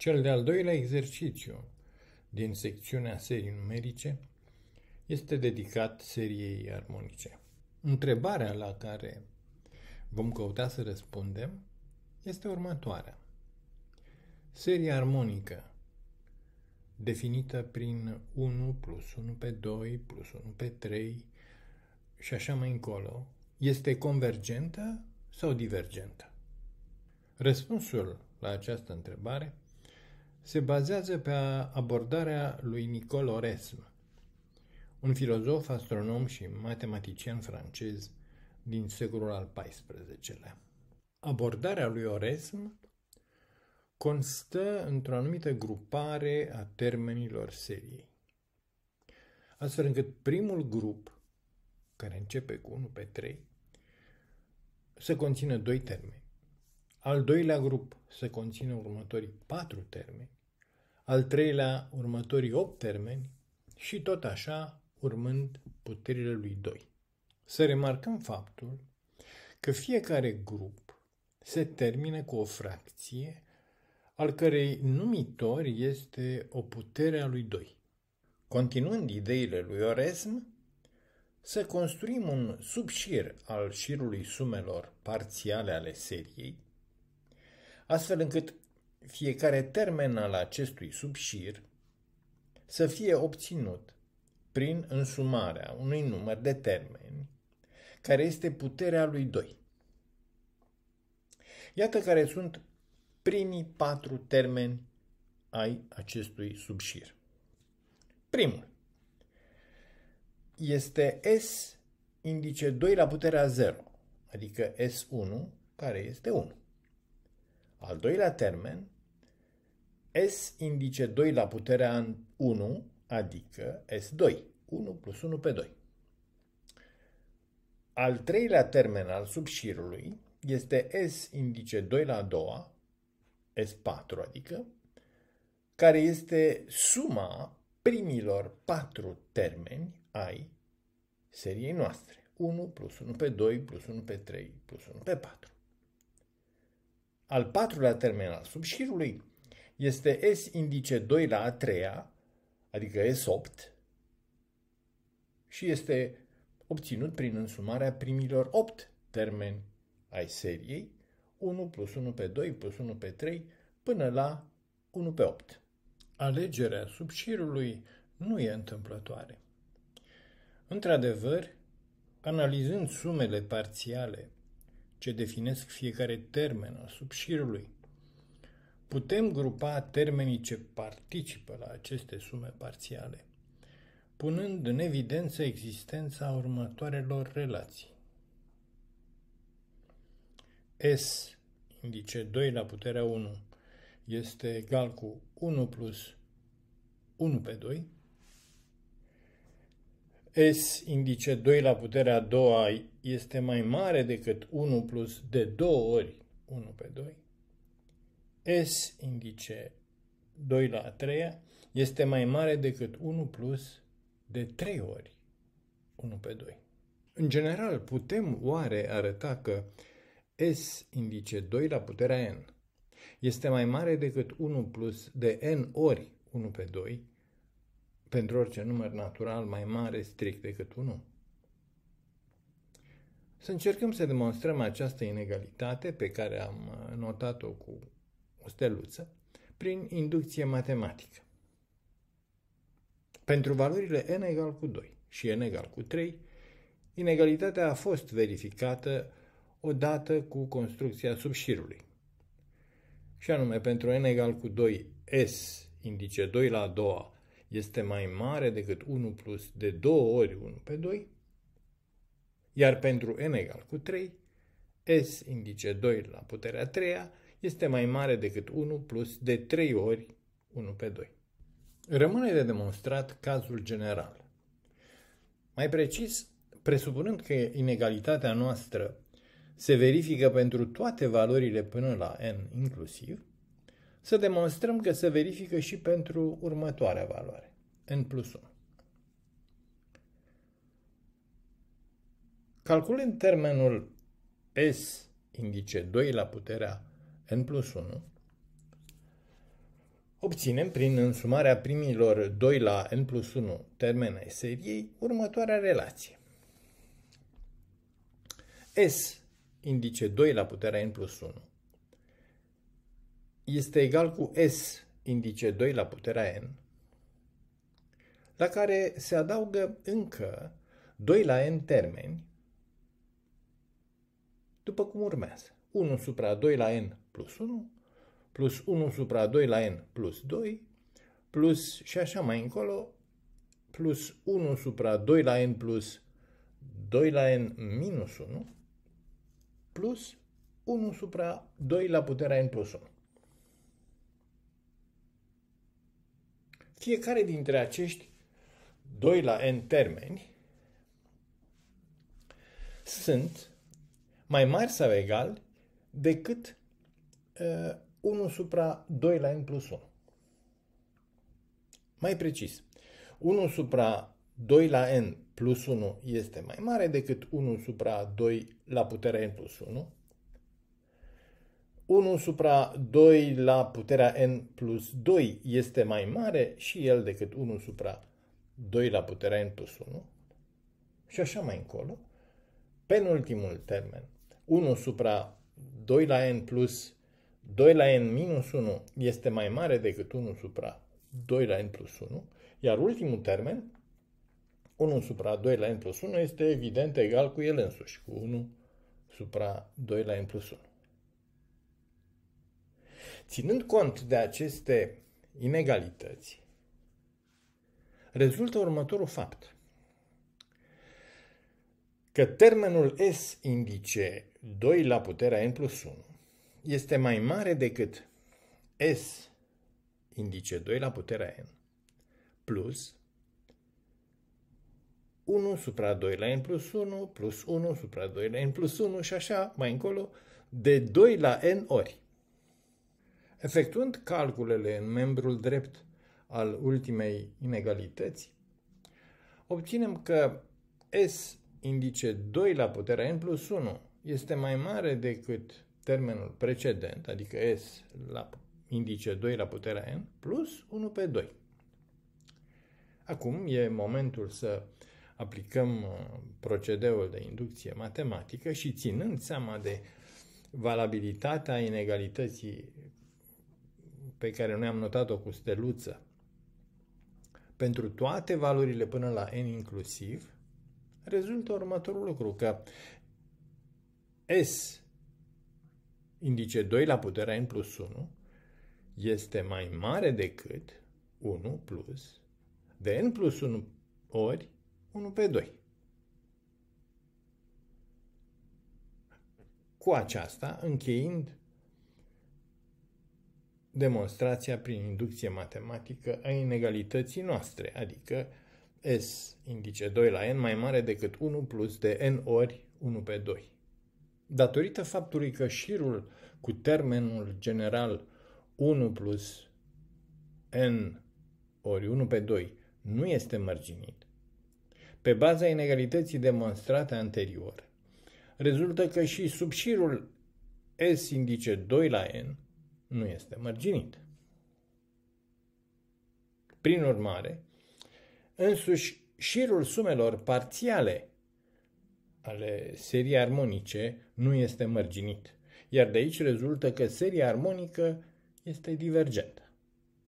Cel de-al doilea exercițiu din secțiunea serii numerice este dedicat seriei armonice. Întrebarea la care vom căuta să răspundem este următoarea. Seria armonică, definită prin 1 plus 1 pe 2 plus 1 pe 3 și așa mai încolo, este convergentă sau divergentă? Răspunsul la această întrebare se bazează pe abordarea lui Nicole Oresme, un filozof, astronom și matematician francez din secolul al XIV-lea. Abordarea lui Oresme constă într-o anumită grupare a termenilor seriei, astfel încât primul grup, care începe cu 1 pe 3, să conțină 2 termeni, al doilea grup să conțină următorii 4 termeni, al treilea următorii 8 termeni și tot așa urmând puterile lui 2. Să remarcăm faptul că fiecare grup se termină cu o fracție al cărei numitor este o putere a lui 2. Continuând ideile lui Oresme, să construim un subșir al șirului sumelor parțiale ale seriei, astfel încât fiecare termen al acestui subșir să fie obținut prin însumarea unui număr de termeni, care este puterea lui 2. Iată care sunt primii 4 termeni ai acestui subșir. Primul este S indice 2 la puterea 0, adică S1, care este 1. Al doilea termen, S indice 2 la puterea 1, adică S2, 1 plus 1 pe 2. Al treilea termen al subșirului este S indice 2 la 2, S4, adică, care este suma primilor 4 termeni ai seriei noastre. 1 plus 1 pe 2 plus 1 pe 3 plus 1 pe 4. Al patrulea termen al subșirului este S indice 2 la a treia, adică S8, și este obținut prin însumarea primilor 8 termeni ai seriei, 1 plus 1 pe 2 plus 1 pe 3 până la 1 pe 8. Alegerea subșirului nu e întâmplătoare. Într-adevăr, analizând sumele parțiale ce definesc fiecare termen al subșirului, putem grupa termenii ce participă la aceste sume parțiale, punând în evidență existența următoarelor relații. S indice 2 la puterea 1 este egal cu 1 plus 1 pe 2. S indice 2 la puterea 2 este mai mare decât 1 plus de 2 ori 1 pe 2. S indice 2 la a treia este mai mare decât 1 plus de 3 ori 1 pe 2. În general, putem oare arăta că S indice 2 la puterea n este mai mare decât 1 plus de n ori 1 pe 2 pentru orice număr natural mai mare strict decât 1? Să încercăm să demonstrăm această inegalitate pe care am notat-o cu o steluță prin inducție matematică. Pentru valorile n egal cu 2 și n egal cu 3, inegalitatea a fost verificată odată cu construcția subșirului. Și anume, pentru n egal cu 2, S indice 2 la a doua este mai mare decât 1 plus de 2 ori 1 pe 2, iar pentru n egal cu 3, S indice 2 la puterea 3 este mai mare decât 1 plus de 3 ori 1 pe 2. Rămâne de demonstrat cazul general. Mai precis, presupunând că inegalitatea noastră se verifică pentru toate valorile până la n inclusiv, să demonstrăm că se verifică și pentru următoarea valoare, n plus 1. Calculând termenul S indice 2 la puterea n plus 1, Obținem, prin însumarea primilor 2 la n plus 1 termeni ai seriei, următoarea relație. S, indice 2 la puterea n plus 1, este egal cu S, indice 2 la puterea n, la care se adaugă încă 2 la n termeni, după cum urmează. 1 supra 2 la n plus 1, plus 1 supra 2 la n plus 2, plus și așa mai încolo, plus 1 supra 2 la n plus 2 la n minus 1, plus 1 supra 2 la puterea n plus 1. Fiecare dintre acești 2 la n termeni sunt mai mari sau egali decât 1 supra 2 la n plus 1. Mai precis, 1 supra 2 la n plus 1 este mai mare decât 1 supra 2 la puterea n plus 1. 1 supra 2 la puterea n plus 2 este mai mare și el decât 1 supra 2 la puterea n plus 1. Și așa mai încolo. Penultimul termen, 1 supra 2 la n plus 2 la n minus 1 este mai mare decât 1 supra 2 la n plus 1, iar ultimul termen, 1 supra 2 la n plus 1, este evident egal cu el însuși, cu 1 supra 2 la n plus 1. Ținând cont de aceste inegalități, rezultă următorul fapt. Că termenul S indice 2 la puterea n plus 1 este mai mare decât S indice 2 la puterea n plus 1 supra 2 la n plus 1 plus 1 supra 2 la n plus 1 și așa mai încolo de 2 la n ori. Efectuând calculele în membrul drept al ultimei inegalități, obținem că S indice 2 la puterea n plus 1 este mai mare decât termenul precedent, adică S la indice 2 la puterea n plus 1 pe 2. Acum e momentul să aplicăm procedeul de inducție matematică și, ținând seama de valabilitatea inegalității pe care noi am notat-o cu steluță pentru toate valorile până la n inclusiv, rezultă următorul lucru, că S indice 2 la puterea n plus 1 este mai mare decât 1 plus de n plus 1 ori 1 pe 2. Cu aceasta, încheind demonstrația prin inducție matematică a inegalității noastre, adică S indice 2 la n mai mare decât 1 plus de n ori 1 pe 2. Datorită faptului că șirul cu termenul general 1 plus n ori 1 pe 2 nu este mărginit, pe baza inegalității demonstrate anterior, rezultă că și subșirul S indice 2 la n nu este mărginit. Prin urmare, însuși șirul sumelor parțiale ale seriei armonice nu este mărginit, iar de aici rezultă că seria armonică este divergentă.